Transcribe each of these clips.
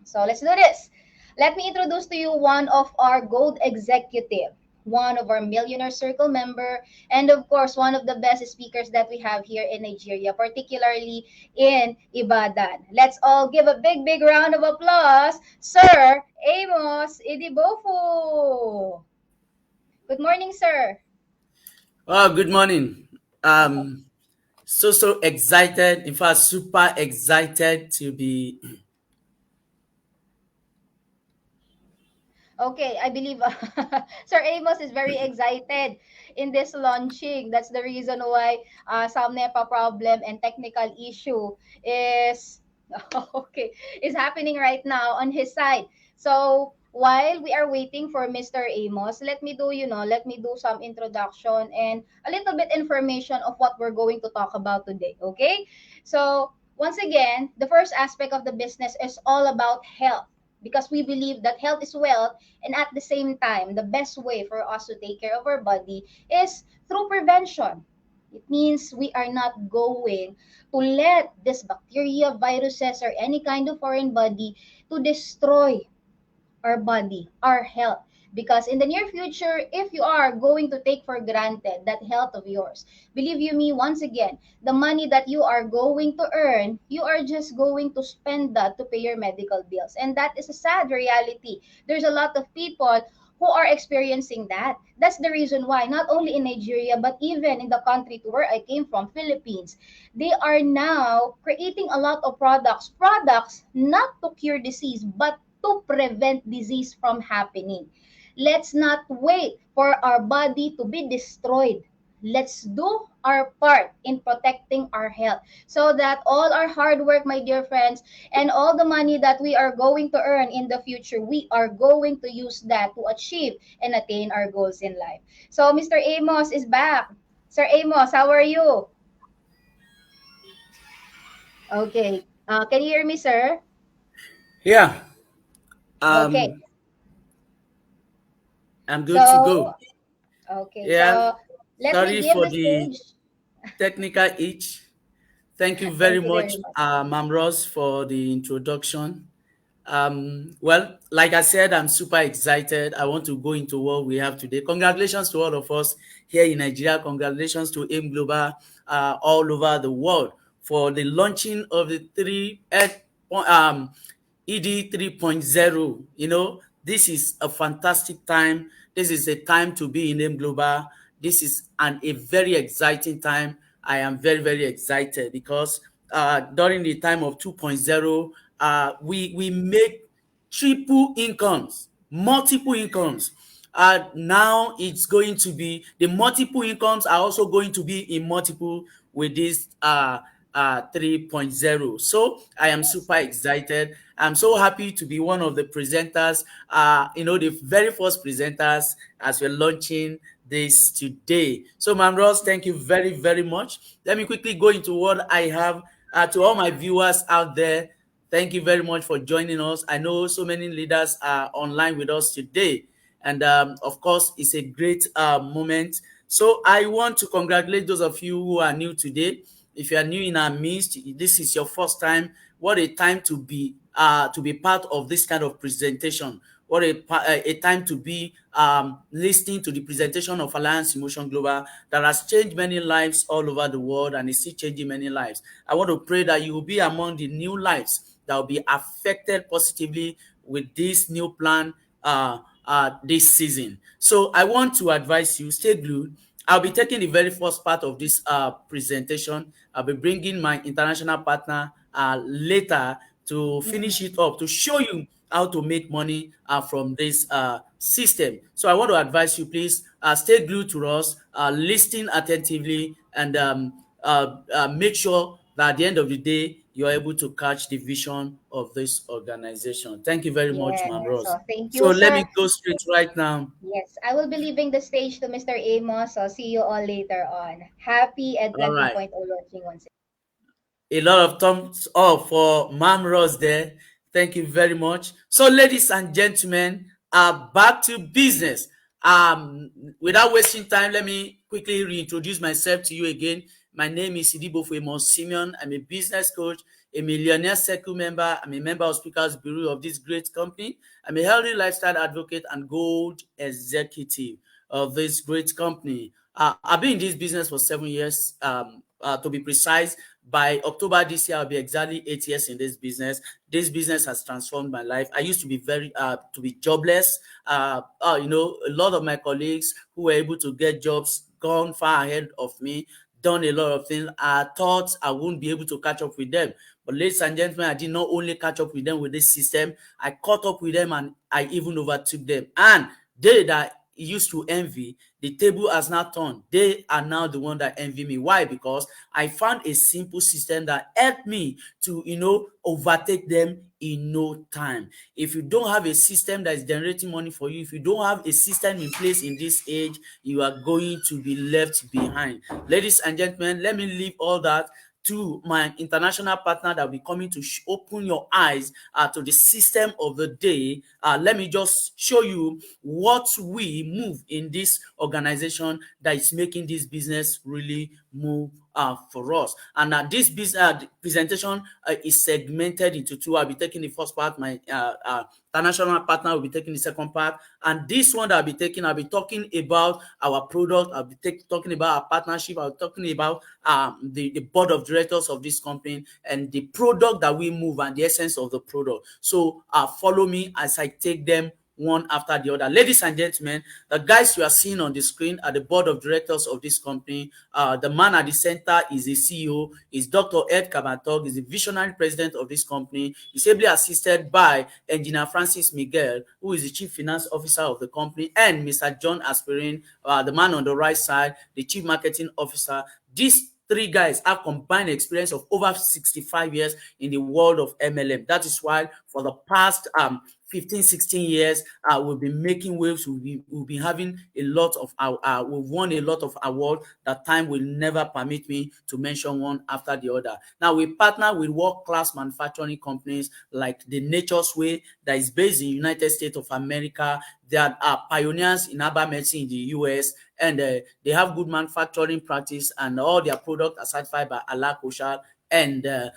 So let's do this. Let me introduce to you one of our gold executive, one of our millionaire circle member, and of course, one of the best speakers that we have here in Nigeria, particularly in Ibadan. Let's all give a big, big round of applause, Sir Amos Edibuho. Good morning, sir. Oh, good morning. So excited. In fact, super excited to be. Okay, I believe Sir Amos is very excited in this launching. That's the reason why some NEPA problem and technical issue is okay is happening right now on his side. So while we are waiting for Mr. Amos, let me do some introduction and a little bit information of what we're going to talk about today. Okay, so once again, the first aspect of the business is all about health because we believe that health is wealth, and at the same time, the best way for us to take care of our body is through prevention. It means we are not going to let this bacteria, viruses, or any kind of foreign body to destroy our body, our health. Because in the near future, if you are going to take for granted that health of yours, believe you me, once again, the money that you are going to earn, you are just going to spend that to pay your medical bills. And that is a sad reality. There's a lot of people who are experiencing that. That's the reason why, not only in Nigeria, but even in the country to where I came from, Philippines, they are now creating a lot of products not to cure disease, but to prevent disease from happening. Let's not wait for our body to be destroyed. Let's do our part in protecting our health so that all our hard work, my dear friends, and all the money that we are going to earn in the future, we are going to use that to achieve and attain our goals in life. So, Mr. Amos is back. Sir Amos, how are you? Okay. Can you hear me, sir? Yeah, Okay. um, I'm good to So, go. okay. Yeah, So, let me sorry give for the the stage. technical itch. Thank you very Thank you very much, much. Mam Ross, for the introduction. Well, like I said, I'm super excited. I want to go into what we have today. Congratulations to all of us here in Nigeria. Congratulations to AIM Global all over the world for the launching of the ED 3.0. This is a fantastic time. This is a time to be in AIM Global. This is a very exciting time. I am very, very excited because during the time of 2.0, we make triple incomes, multiple incomes. Now it's going to be the multiple incomes are also going to be in multiple with this 3.0. So I am Yes. super excited. I'm so happy to be one of the presenters, the very first presenters as we're launching this today. So, Mam Ross, thank you very, very much. Let me quickly go into what I have to all my viewers out there. Thank you very much for joining us. I know so many leaders are online with us today. And of course, it's a great moment. So I want to congratulate those of you who are new today. If you are new in our midst, this is your first time. What a time to be part of this kind of presentation. What a time to be listening to the presentation of Alliance Emotion Global that has changed many lives all over the world and is still changing many lives. I want to pray that you will be among the new lives that will be affected positively with this new plan this season. So I want to advise you, stay glued. I'll be taking the very first part of this presentation. I'll be bringing my international partner later to finish Mm-mm. it up, to show you how to make money from this system. So I want to advise you, please stay glued to us, listen attentively, and make sure that at the end of the day, you're able to catch the vision of this organization. Thank you very much, Mam Yes. Ross. So, thank So you, let me sir. go straight right now. Yes, I will be leaving the stage to Mr. Amos. So, see you all later on. Happy All Edland right. 2.0 launching once A lot of thumbs up for Mam Ross there. Thank you very much. So, ladies and gentlemen, back to business. Without wasting time, let me quickly reintroduce myself to you again. My name is Edibuho Emos Simeon. I'm a business coach, a Millionaire Circle member. I'm a member of Speakers Bureau of this great company. I'm a healthy lifestyle advocate and gold executive of this great company. I've been in this business for 7 years. To be precise, by October this year, I'll be exactly 8 years in this business. This business has transformed my life. I used to be to be jobless. A lot of my colleagues who were able to get jobs gone far ahead of me, done a lot of things. I thought I wouldn't be able to catch up with them. But ladies and gentlemen, I did not only catch up with them with this system, I caught up with them and I even overtook them. And they that used to envy, the table has now turned. They are now the one that envy me. Why? Because I found a simple system that helped me to, overtake them in no time. If you don't have a system that is generating money for you, if you don't have a system in place in this age, you are going to be left behind. Ladies and gentlemen, let me leave all that to my international partner that will be coming to open your eyes to the system of the day. Let me just show you what we move in this organization that is making this business really move for us. And this presentation is segmented into two. I'll be taking the first part. My international partner will be taking the second part. And this one that I'll be taking, I'll be talking about our product. I'll be talking about our partnership. I'll be talking about the board of directors of this company and the product that we move and the essence of the product. So follow me as I take them one after the other. Ladies and gentlemen, the guys you are seeing on the screen are the board of directors of this company. The man at the center is the CEO, is Dr. Ed Kabatog, is the visionary president of this company. He's ably assisted by Engineer Francis Miguel, who is the chief finance officer of the company, and Mr. John Aspirin, the man on the right side, the chief marketing officer. These three guys have combined experience of over 65 years in the world of MLM. That is why for the past 15, 16 years, we've been making waves. We'll be having a lot of we've won a lot of awards that time will never permit me to mention one after the other. Now we partner with world-class manufacturing companies like the Nature's Way that is based in the United States of America. They are pioneers in herbal medicine in the US, and they have good manufacturing practice, and all their products are certified by Allah Koshal and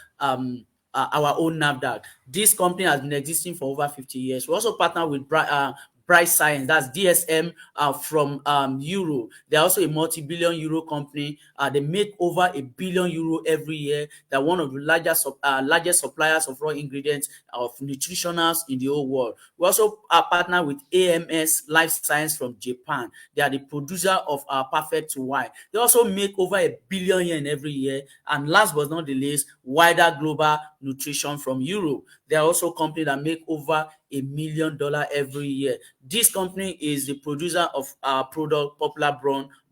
our own NAFDAC. This company has been existing for over 50 years. We also partner with Bright Science, that's DSM from Euro. They're also a multi-billion euro company. They make over €1 billion every year. They're one of the largest suppliers of raw ingredients of nutritionals in the whole world. We also partner with AMS Life Science from Japan. They are the producer of Perfect Y. They also make over €1 billion every year. And last but not the least, Wider Global Nutrition from Europe. They are also a company that make over $1 million every year. This company is the producer of our product, Popular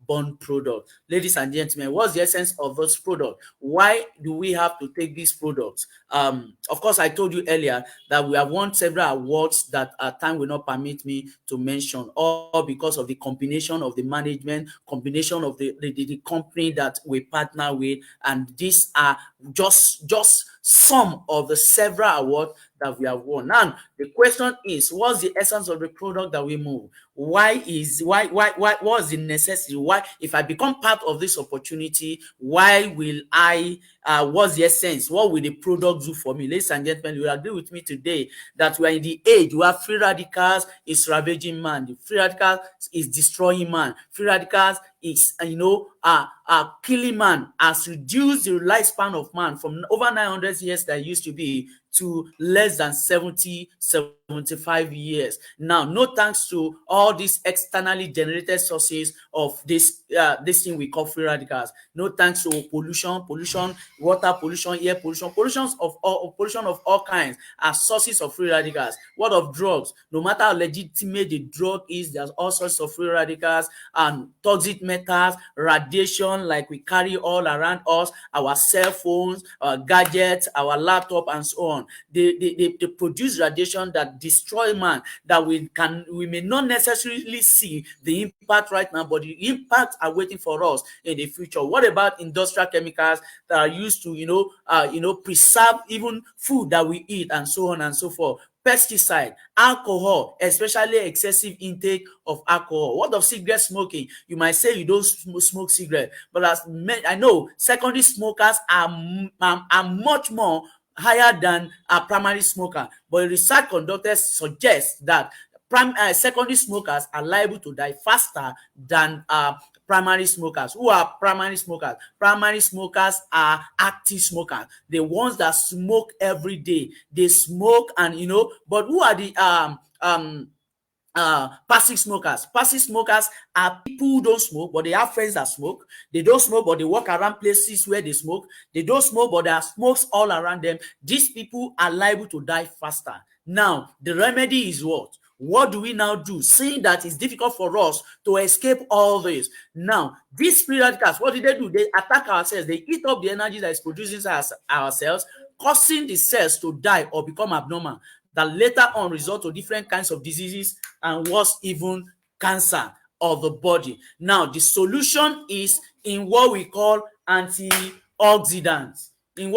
Bond product. Ladies and gentlemen, what's the essence of this product? Why do we have to take these products? Of course, I told you earlier that we have won several awards that time will not permit me to mention, all because of the combination of the management, combination of the company that we partner with, and these are just some of the several awards that we have won. Now, the question is, what's the essence of the product that we move? What's the necessity? Why, if I become part of this opportunity, why will I, what's the essence? What will the product do for me? Ladies and gentlemen, you will agree with me today that we are in the age where free radicals is ravaging man. The free radicals is destroying man. Free radicals is, killing man, has reduced the lifespan of man from over 900 years that it used to be to less than 75 years. Now, no thanks to all these externally generated sources of this thing we call free radicals. No thanks to pollution, water pollution, air pollution, pollution of all kinds are sources of free radicals. What of drugs? No matter how legitimate the drug is, there's all sorts of free radicals and toxic metals, radiation like we carry all around us, our cell phones, our gadgets, our laptop, and so on. They produce radiation that destroy man, that we may not necessarily see the impact right now, but the impacts are waiting for us in the future. What about industrial chemicals that are used to preserve even food that we eat, and so on and so forth? Pesticide, alcohol, especially excessive intake of alcohol. What of cigarette smoking? You might say you don't smoke cigarette, but I know secondary smokers are much more higher than a primary smoker. But research conducted suggests that secondary smokers are liable to die faster than primary smokers. Who are primary smokers? Primary smokers are active smokers, the ones that smoke every day. They smoke, and but who are the passive smokers? Passive smokers are people who don't smoke but they have friends that smoke. They don't smoke but they walk around places where they smoke. They don't smoke but there are smokes all around them. These people are liable to die faster. Now the remedy is what do we now do, seeing that it's difficult for us to escape all this? Now these free radicals, what do? They attack our cells. They eat up the energy that is producing our cells, causing the cells to die or become abnormal, that later on result to different kinds of diseases, and worse, even cancer of the body. Now the solution is in what we call antioxidants. Now,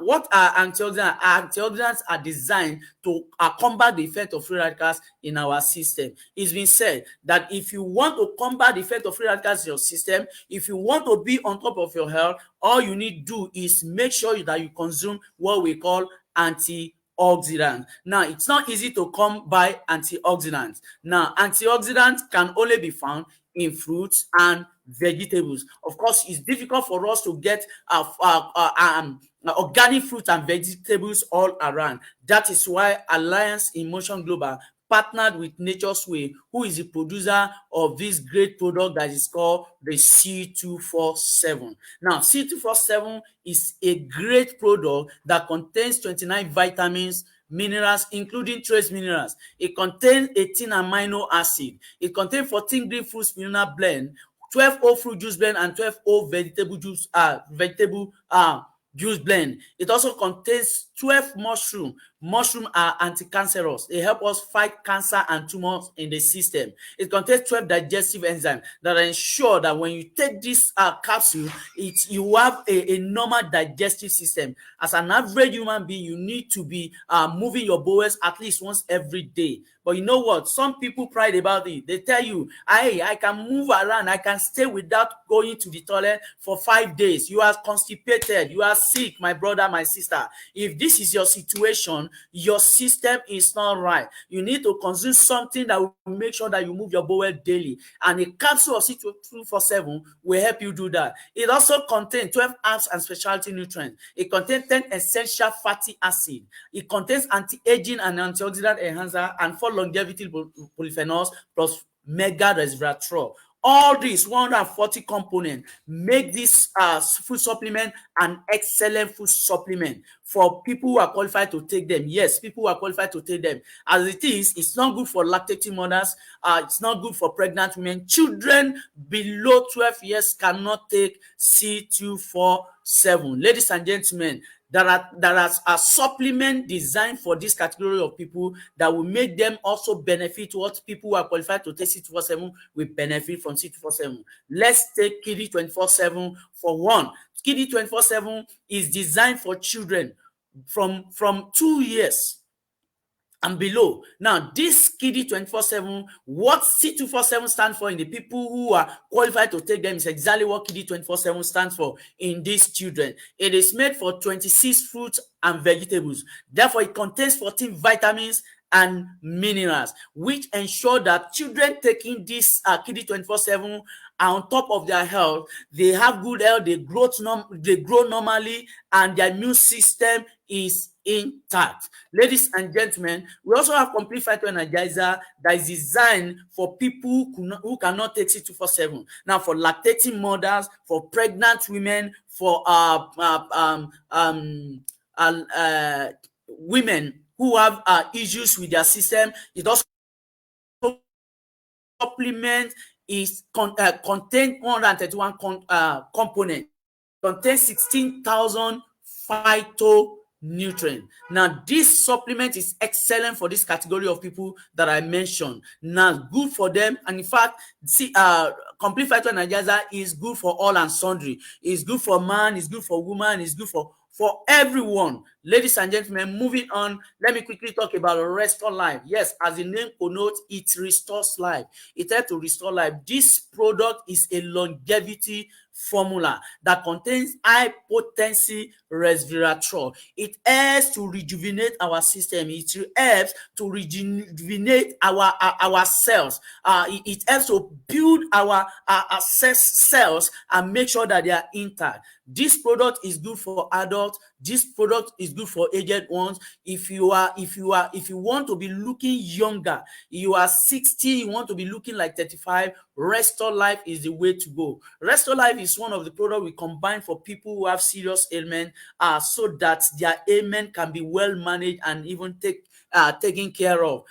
what are antioxidants? Antioxidants are designed to combat the effect of free radicals in our system. It's been said that if you want to combat the effect of free radicals in your system, if you want to be on top of your health, all you need to do is make sure that you consume what we call antioxidants. Now, it's not easy to come by antioxidants. Now, antioxidants can only be found in fruits and vegetables. Of course, it's difficult for us to get organic fruits and vegetables all around. That is why Alliance in Motion Global partnered with Nature's Way, who is the producer of this great product that is called the C247. Now, C247 is a great product that contains 29 vitamins, minerals, including trace minerals. It contains 18 amino acid. It contains 14 green fruit spirulina blend, 12 whole fruit juice blend, and 12 whole vegetable juice blend. It also contains 12 mushroom. Mushroom are anti-cancerous. They help us fight cancer and tumors in the system. It contains 12 digestive enzymes that ensure that when you take this capsule, you have a normal digestive system. As an average human being, you need to be moving your bowels at least once every day. But you know what? Some people pride about it. They tell you, I can move around. I can stay without going to the toilet for 5 days. You are constipated. You are sick, my brother, my sister. If this is your situation, your system is not right. You need to consume something that will make sure that you move your bowel daily. And a capsule of C247 will help you do that. It also contains 12 herbs and specialty nutrients. It contains 10 essential fatty acids. It contains anti-aging and antioxidant enhancer and for longevity polyphenols plus mega resveratrol. All these 140 components make this food supplement an excellent food supplement for people who are qualified to take them. Yes, people who are qualified to take them. As it is, it's not good for lactating mothers. It's not good for pregnant women. Children below 12 years cannot take C247. Ladies and gentlemen, there are a supplement designed for this category of people that will make them also benefit what people who are qualified to take C247 will benefit from C247. Let's take Kiddy 24/7 for one. Kiddy 24/7 is designed for children from 2 years and below. Now, this Kiddy 24/7, what C247 stands for in the people who are qualified to take them is exactly what Kiddy 24/7 stands for in these children. It is made for 26 fruits and vegetables. Therefore, it contains 14 vitamins and minerals, which ensure that children taking this Kiddy 24/7 are on top of their health. They have good health, they grow normally, and their immune system is intact. Ladies and gentlemen, we also have complete phyto energizer that is designed for people who cannot take C247. Now, for lactating mothers, for pregnant women, for women who have issues with their system. It also supplement is contain 131 components, contains 16,000 phytonutrients. Now, this supplement is excellent for this category of people that I mentioned. Now, good for them, and in fact, see, complete phyto energizer is good for all and sundry. It's good for man, it's good for woman, it's good for everyone. Ladies and gentlemen, moving on, let me quickly talk about Restore Life. Yes, as the name connotes, it restores life. It helps to restore life. This product is a longevity formula that contains high potency resveratrol. It helps to rejuvenate our system. It helps to rejuvenate our cells. It helps to build our cells and make sure that they are intact. This product is good for adults. This product is good for aged ones. If you want to be looking younger, you are 60, you want to be looking like 35, Restore Life is the way to go. Restore Life is one of the products we combine for people who have serious ailment, so that their ailment can be well managed and even taken care of.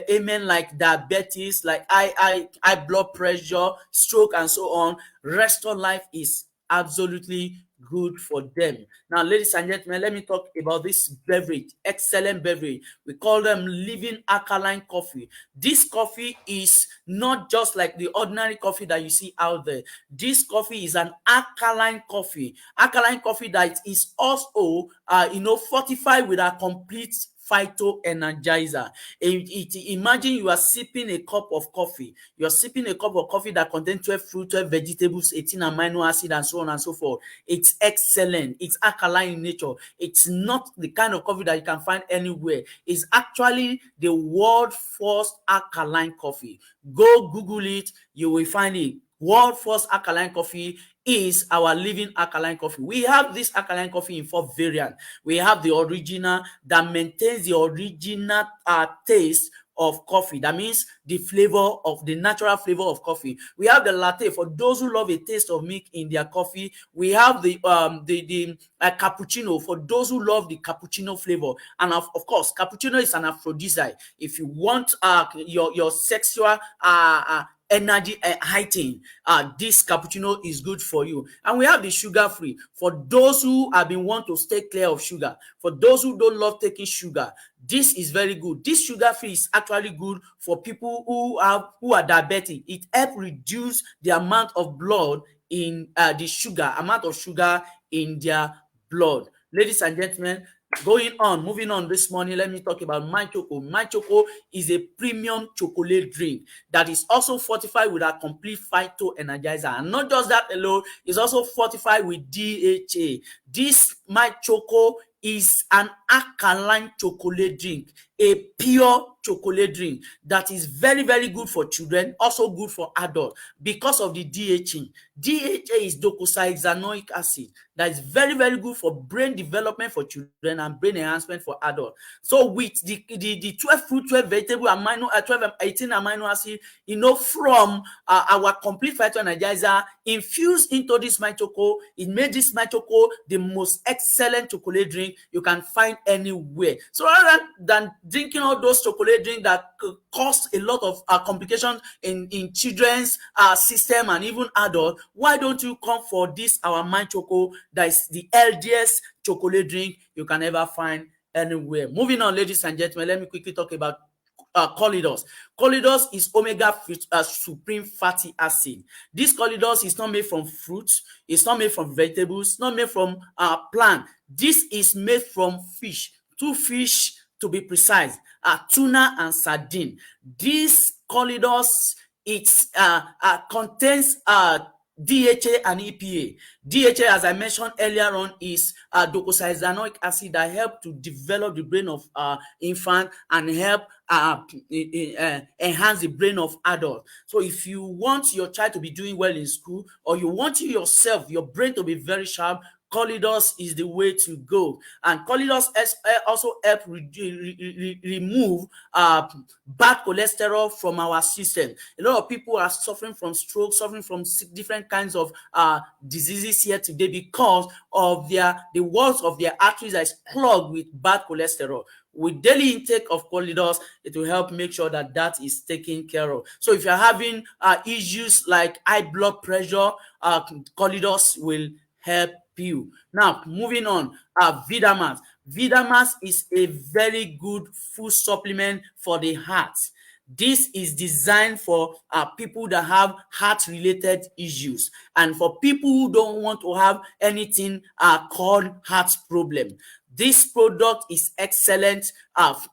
Ailment like diabetes, like high blood pressure, stroke, and so on. Restore Life is absolutely good for them. Now, ladies and gentlemen, let me talk about this beverage, excellent beverage. We call them living alkaline coffee. This coffee is not just like the ordinary coffee that you see out there. This coffee is an alkaline coffee. Alkaline coffee that is also, fortified with a complete phyto energizer. Imagine you are sipping a cup of coffee. You are sipping a cup of coffee that contains 12 fruit, 12 vegetables, 18 amino acid, and so on and so forth. It's excellent. It's alkaline in nature. It's not the kind of coffee that you can find anywhere. It's actually the world first alkaline coffee. Go Google it, you will find it. World first alkaline coffee is our living alkaline coffee. We have this alkaline coffee in 4 variants. We have the original that maintains the original taste of coffee. That means the natural flavor of coffee. We have the latte for those who love a taste of milk in their coffee. We have the cappuccino for those who love the cappuccino flavor. And of course, cappuccino is an aphrodisiac. If you want your sexual energy heightened, this cappuccino is good for you. And we have the sugar free for those who have been want to stay clear of sugar. For those who don't love taking sugar, this is very good. This sugar free is actually good for people who are diabetic. It helps reduce the amount of blood in amount of sugar in their blood. Ladies and gentlemen, moving on this morning, let me talk about My Choco. My Choco is a premium chocolate drink that is also fortified with a complete phyto energizer. And not just that alone, it's also fortified with DHA. This My Choco is an alkaline chocolate drink, a pure chocolate drink that is very, very good for children, also good for adults because of the DHA. DHA is docosahexaenoic acid that is very, very good for brain development for children and brain enhancement for adults. So with the 12 fruit, 12 vegetable, 12, 18 amino acid, from our complete phyto energizer infused into this My Choco, it made this My Choco the most excellent chocolate drink you can find anywhere. So rather than drinking all those chocolate drinks that cause a lot of complications in children's system and even adult, why don't you come for this our My Choco that is the healthiest chocolate drink you can ever find anywhere. Moving on, ladies and gentlemen, let me quickly talk about Colidus. Colidus is omega supreme fatty acid. This Colidus is not made from fruits, it's not made from vegetables, it's not made from plant. This is made from fish, two fish to be precise, tuna and sardine. This Colidus, it contains DHA and EPA. DHA, as I mentioned earlier on, is docosahexaenoic acid that help to develop the brain of infant and help enhance the brain of adult. So if you want your child to be doing well in school, or you want yourself, your brain to be very sharp, Colidus is the way to go. And Colidus also help remove bad cholesterol from our system. A lot of people are suffering from stroke, suffering from different kinds of diseases here today because of the walls of their arteries that is clogged with bad cholesterol. With daily intake of Colidus, it will help make sure that is taken care of. So if you're having issues like high blood pressure, Colidus will help you. Now, moving on, Vidamas. Vidamas is a very good food supplement for the heart. This is designed for people that have heart-related issues and for people who don't want to have anything called heart problem. This product is excellent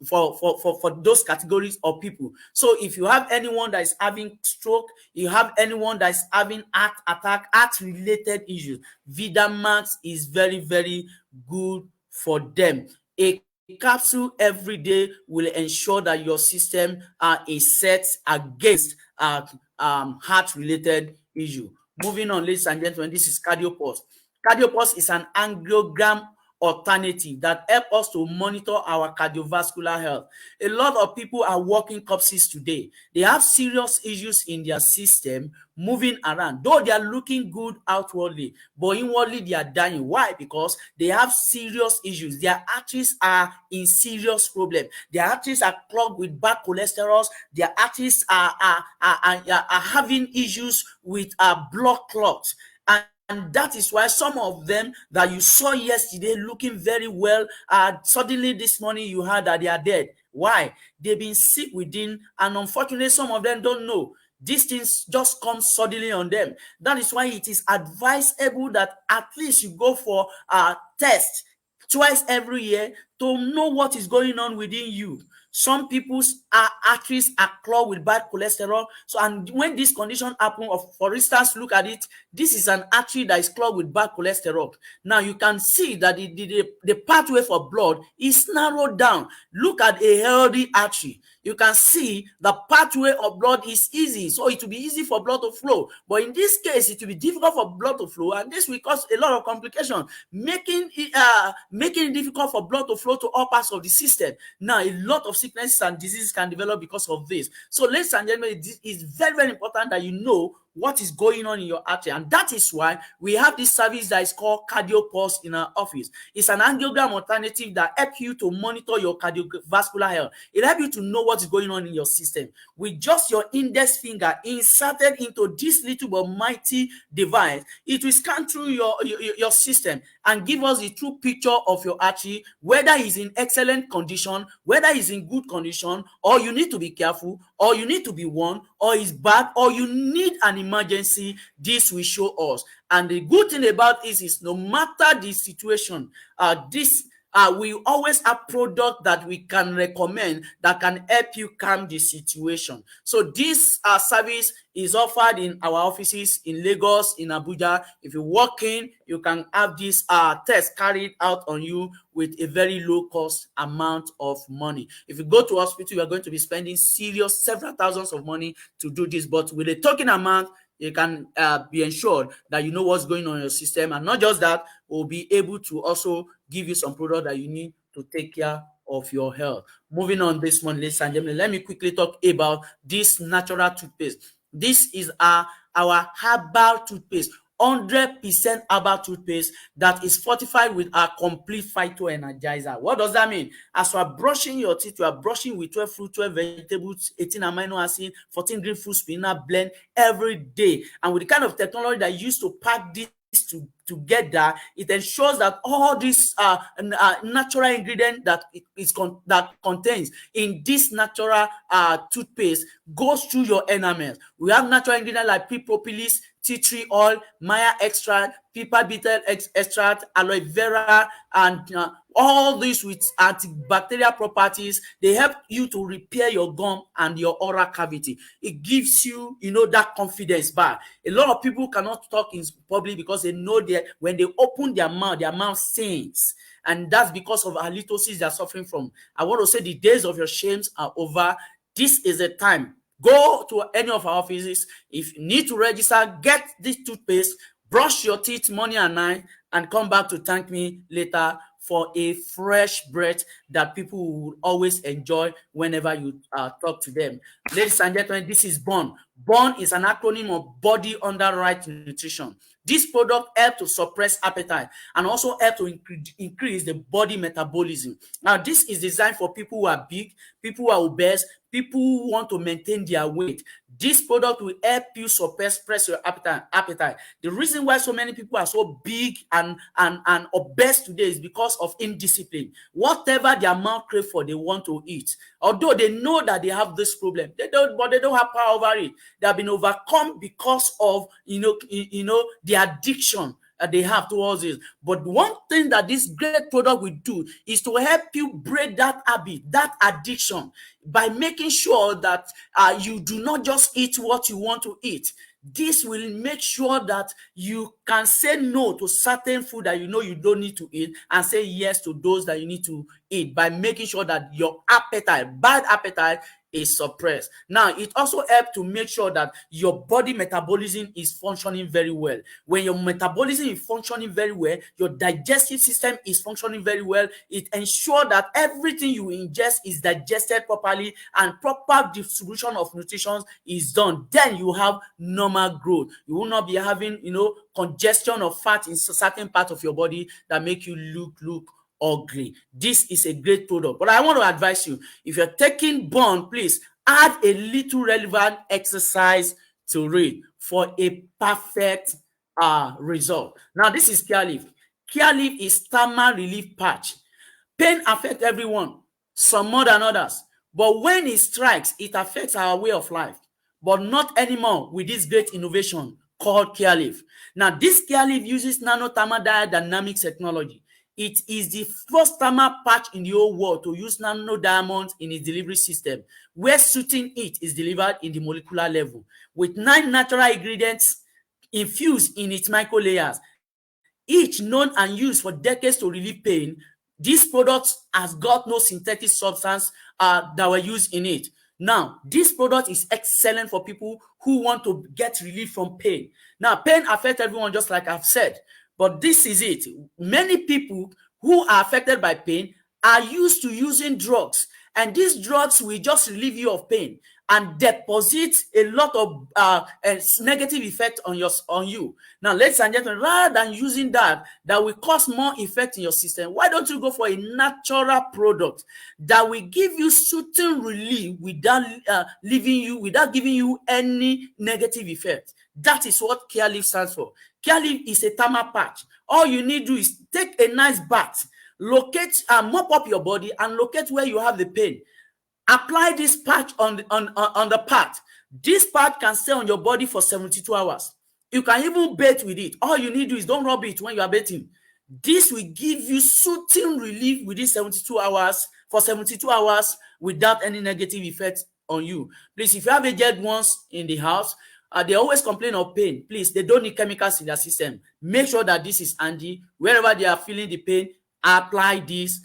for those categories of people. So if you have anyone that is having stroke, you have anyone that is having heart attack, heart related issues, Vidamax is very, very good for them. A capsule every day will ensure that your system is set against heart related issue. Moving on, ladies and gentlemen, this is cardiopulse. Cardiopulse is an angiogram alternative that help us to monitor our cardiovascular health. A lot of people are walking corpses today. They have serious issues in their system moving around, though they are looking good outwardly, but inwardly they are dying. Why? Because they have serious issues. Their arteries are in serious problem. Their arteries are clogged with bad cholesterol. Their arteries are having issues with blood clots. And that is why some of them that you saw yesterday looking very well, suddenly this morning you heard that they are dead. Why? They've been sick within, and unfortunately, some of them don't know. These things just come suddenly on them. That is why it is advisable that at least you go for a test twice every year to know what is going on within you. Some people's arteries are clogged with bad cholesterol. So, and when this condition happen, for instance, look at it. This is an artery that is clogged with bad cholesterol. Now you can see that the pathway for blood is narrowed down. Look at a healthy artery. You can see the pathway of blood is easy, so it will be easy for blood to flow. But in this case, it will be difficult for blood to flow, and this will cause a lot of complications, making it difficult for blood to flow to all parts of the system. Now, a lot of sicknesses and diseases can develop because of this. So, ladies and gentlemen, it is very, very important that you know what is going on in your artery, and that is why we have this service that is called cardiopulse in our office. It's an angiogram alternative that helps you to monitor your cardiovascular health. It helps you to know what is going on in your system with just your index finger inserted into this little but mighty device. It will scan through your system and give us the true picture of your artery, whether it's in excellent condition, whether it's in good condition, or you need to be careful, or you need to be warned, or it's bad, or you need an emergency. This will show us. And the good thing about this is no matter the situation, we always have product that we can recommend that can help you calm the situation. So this service is offered in our offices in Lagos, in Abuja. If you walk in, you can have this test carried out on you with a very low cost amount of money. If you go to hospital, you are going to be spending serious several thousands of money to do this, but with a token amount, you can be ensured that you know what's going on in your system. And not just that, we'll be able to also give you some product that you need to take care of your health. Moving on this one, ladies and gentlemen, let me quickly talk about this natural toothpaste. This is our herbal toothpaste. 100% herbal toothpaste that is fortified with our complete phyto-energizer. What does that mean? As you are brushing your teeth, you are brushing with 12 fruit, 12 vegetables, 18 amino acid, 14 green fruit spinach blend every day. And with the kind of technology that you use to pack this together, it ensures that all these natural ingredient that that contains in this natural toothpaste goes through your enamel. We have natural ingredient like pea propolis, tea tree oil, Maya extract, pepper beetle extract, aloe vera, and all these with antibacterial properties. They help you to repair your gum and your oral cavity. It gives you, that confidence back. A lot of people cannot talk in public because they know that when they open their mouth sings. And that's because of halitosis they're suffering from. I want to say the days of your shames are over. This is the time. Go to any of our offices. If you need to register, get this toothpaste, brush your teeth morning and night, and come back to thank me later for a fresh breath that people will always enjoy whenever you talk to them. Ladies and gentlemen, this is BORN. BORN is an acronym of Body Under Right Nutrition. This product helps to suppress appetite and also help to increase the body metabolism. Now, this is designed for people who are big, people who are obese, people who want to maintain their weight. This product will help you suppress your appetite. The reason why so many people are so big and obese today is because of indiscipline. Whatever their mouth crave for, they want to eat. Although they know that they have this problem, they don't have power over it. They have been overcome because of the addiction. they have towards it. But one thing that this great product will do is to help you break that habit, that addiction, by making sure that you do not just eat what you want to eat. This will make sure that you can say no to certain food that you know you don't need to eat, and say yes to those that you need to eat, by making sure that your appetite, bad appetite, is suppressed. Now, it also helps to make sure that your body metabolism is functioning very well. When your metabolism is functioning very well, your digestive system is functioning very well. It ensures that everything you ingest is digested properly and proper distribution of nutrition is done. Then you have normal growth. You will not be having, congestion of fat in certain part of your body that make you look ugly. This is a great product. But I want to advise you, if you're taking bond, please add a little relevant exercise to it for a perfect result. Now, this is Care Leaf. Care Leaf is thermal relief patch. Pain affects everyone, some more than others. But when it strikes, it affects our way of life. But not anymore with this great innovation called Care Leaf. Now, this Care Leaf uses nanothermal dynamics technology. It is the first thermal patch in the whole world to use nano diamonds in its delivery system, where suiting it is delivered in the molecular level, with 9 natural ingredients infused in its micro layers, each known and used for decades to relieve pain. This product has got no synthetic substance that were used in it. Now, this product is excellent for people who want to get relief from pain. Now, pain affects everyone, just like I've said. But this is it. Many people who are affected by pain are used to using drugs, and these drugs will just relieve you of pain and deposit a lot of negative effect on you. Now, ladies and gentlemen, rather than using that will cause more effect in your system, why don't you go for a natural product that will give you certain relief without without giving you any negative effect? That is what Care Leaf stands for. Care Leaf is a thermal patch. All you need to do is take a nice bath, locate and mop up your body and locate where you have the pain. Apply this patch on the part. This part can stay on your body for 72 hours. You can even bathe with it. All you need to do is don't rub it when you are bathing. This will give you soothing relief within 72 hours, for 72 hours, without any negative effect on you. Please, if you have aged ones in the house, they always complain of pain. Please, they don't need chemicals in their system. Make sure that this is handy. Wherever they are feeling the pain, apply this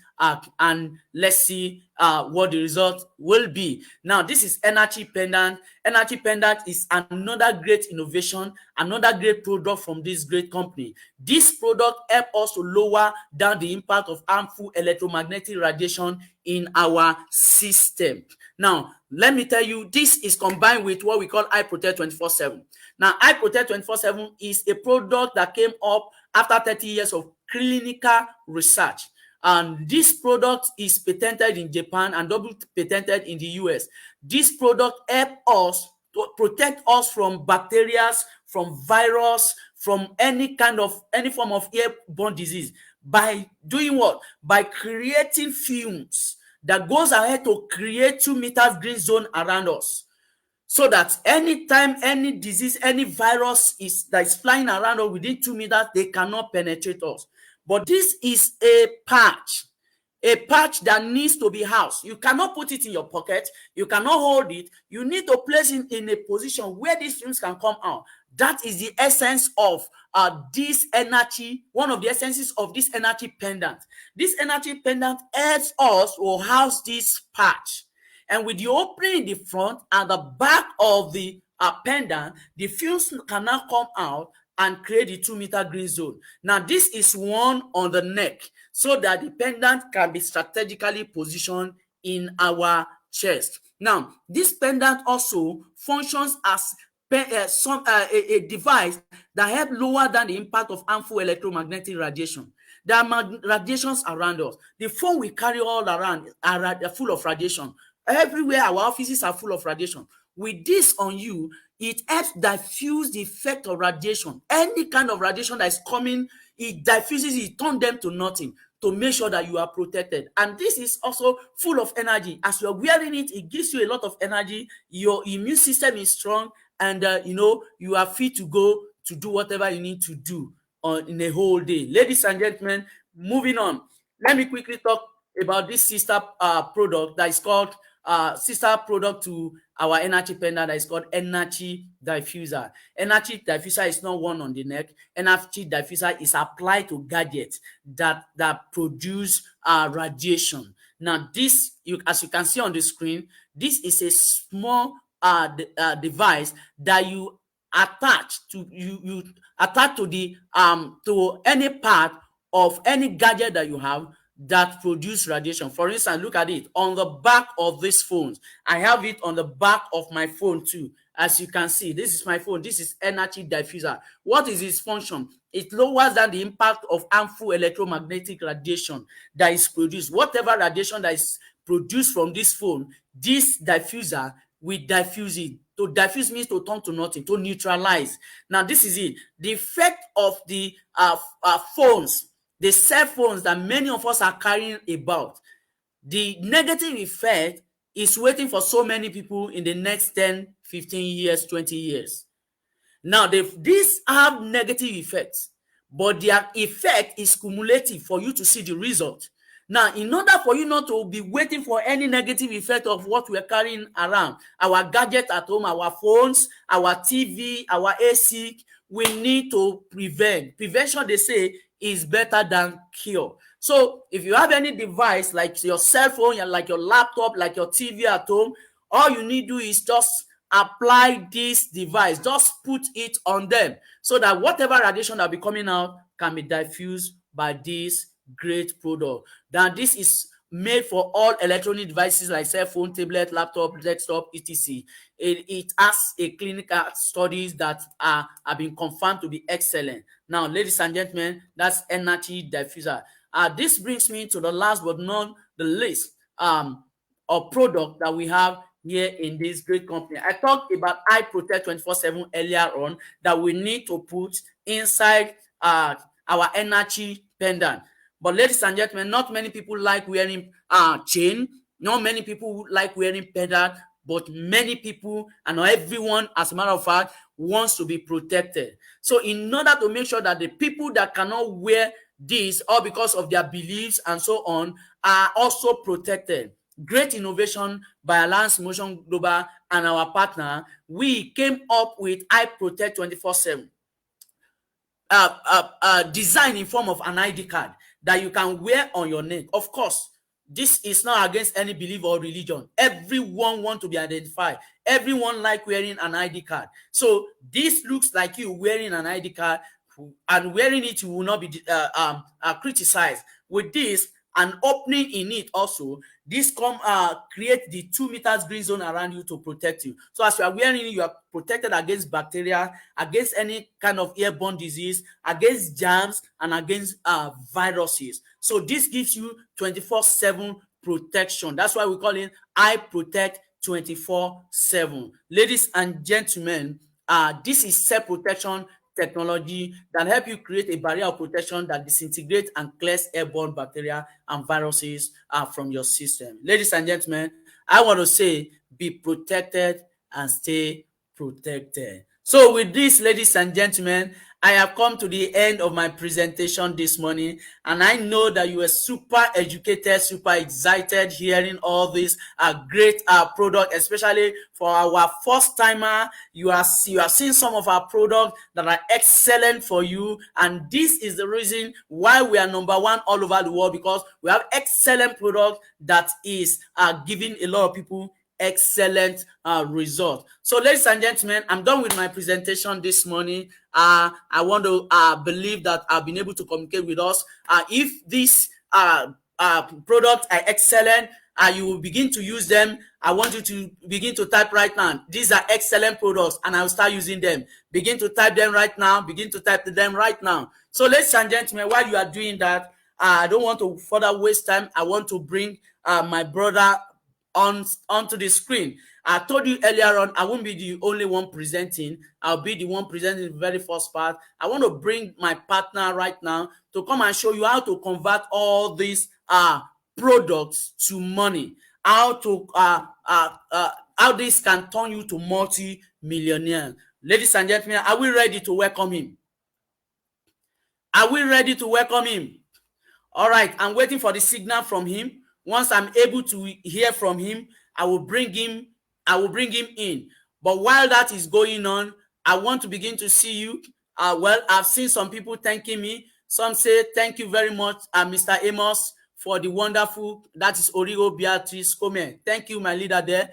and let's see what the result will be. Now, this is Energy Pendant. Energy Pendant is another great innovation, another great product from this great company. This product helps us to lower down the impact of harmful electromagnetic radiation in our system. Now, let me tell you, this is combined with what we call Eye Protect 24/7. Now, Eye Protect 24/7 is a product that came up after 30 years of clinical research. And this product is patented in Japan and double patented in the US. This product helps us to protect us from bacteria, from virus, from any form of airborne disease. By doing what? By creating fumes that goes ahead to create 2 meters green zone around us, so that anytime any disease, any virus that is flying around us within 2 meters, they cannot penetrate us. But this is a patch that needs to be housed. You cannot put it in your pocket. You cannot hold it. You need to place it in a position where these fumes can come out. That is the essence of this energy, one of the essences of this energy pendant. This energy pendant helps us to house this patch. And with the opening in the front and the back of the pendant, the fumes can now come out and create the 2 meter green zone. Now, this is one on the neck, so that the pendant can be strategically positioned in our chest. Now, this pendant also functions as a device that helps lower down the impact of harmful electromagnetic radiation. There are radiations around us. The phone we carry all around are full of radiation. Everywhere our offices are full of radiation. With this on you, it helps diffuse the effect of radiation. Any kind of radiation that is coming, it diffuses it, turns them to nothing, to make sure that you are protected. And this is also full of energy. As you're wearing it, it gives you a lot of energy. Your immune system is strong, and you are fit to go to do whatever you need to do in a whole day. Ladies and gentlemen, moving on. Let me quickly talk about this sister product that is called sister product to our energy pendant that is called energy diffuser. Energy diffuser is not worn on the neck. Energy diffuser is applied to gadgets that produce radiation. Now, this, as you can see on the screen, this is a small device that you attach to the to any part of any gadget that you have that produce radiation. For instance, look at it on the back of this phone. I have it on the back of my phone too. As you can see, this is my phone. This is energy diffuser. What is its function? It lowers down the impact of harmful electromagnetic radiation that is produced. Whatever radiation that is produced from this phone, this diffuser will diffuse it. To diffuse means to turn to nothing, to neutralize. Now, this is it. The effect of the phones, the cell phones that many of us are carrying about, the negative effect is waiting for so many people in the next 10, 15 years, 20 years. Now, these have negative effects, but their effect is cumulative for you to see the result. Now, in order for you not to be waiting for any negative effect of what we're carrying around, our gadget at home, our phones, our TV, our AC, we need to prevent. Prevention, they say, is better than cure. So if you have any device like your cell phone, like your laptop, like your TV at home, all you need to do is just apply this device, just put it on them so that whatever radiation that will be coming out can be diffused by this great product. Now, this is made for all electronic devices like cell phone, tablet, laptop, desktop, etc. It has a clinical studies that have been confirmed to be excellent. Now, ladies and gentlemen, that's energy diffuser. This brings me to the last but not the least of product that we have here in this great company. I talked about I Protect 24/7 earlier on that we need to put inside our energy pendant. But ladies and gentlemen, not many people like wearing chain. Not many people like wearing pendant, but many people and everyone, as a matter of fact, wants to be protected. So in order to make sure that the people that cannot wear this, or because of their beliefs and so on, are also protected. Great innovation by Alliance Motion Global and our partner, we came up with I Protect 24/7. Design in form of an ID card that you can wear on your neck. Of course, this is not against any belief or religion. Everyone want to be identified. Everyone like wearing an ID card. So this looks like you wearing an ID card, and wearing it, you will not be criticized. With this, an opening in it also, this create the 2 meters green zone around you to protect you. So as you are wearing it, you are protected against bacteria, against any kind of airborne disease, against germs, and against viruses. So this gives you 24/7 protection. That's why we call it I Protect 24/7. Ladies and gentlemen, this is self protection technology that help you create a barrier of protection that disintegrates and clears airborne bacteria and viruses from your system. Ladies and gentlemen, I want to say be protected and stay protected. So with this, ladies and gentlemen, I have come to the end of my presentation this morning, and I know that you were super educated, super excited hearing all this great product, especially for our first timer. You are seeing some of our products that are excellent for you, and this is the reason why we are number one all over the world, because we have excellent product that is giving a lot of people excellent result. So ladies and gentlemen, I'm done with my presentation this morning. I want to believe that I've been able to communicate with us. If these products are excellent, you will begin to use them. I want you to begin to type right now. These are excellent products, and I'll start using them. Begin to type them right now. Begin to type them right now. So ladies and gentlemen, while you are doing that, I don't want to further waste time. I want to bring my brother onto the screen. I told you earlier on, I won't be the only one presenting. I'll be the one presenting the very first part. I want to bring my partner right now to come and show you how to convert all these products to money. How this can turn you to multi-millionaire. Ladies and gentlemen, are we ready to welcome him? Are we ready to welcome him? All right, I'm waiting for the signal from him. Once I'm able to hear from him, I will bring him, I will bring him in. But while that is going on, I want to begin to see you. Well, I've seen some people thanking me. Some say thank you very much, Mr. Amos, for the wonderful. That is Origo Beatrice Come. Thank you, my leader there.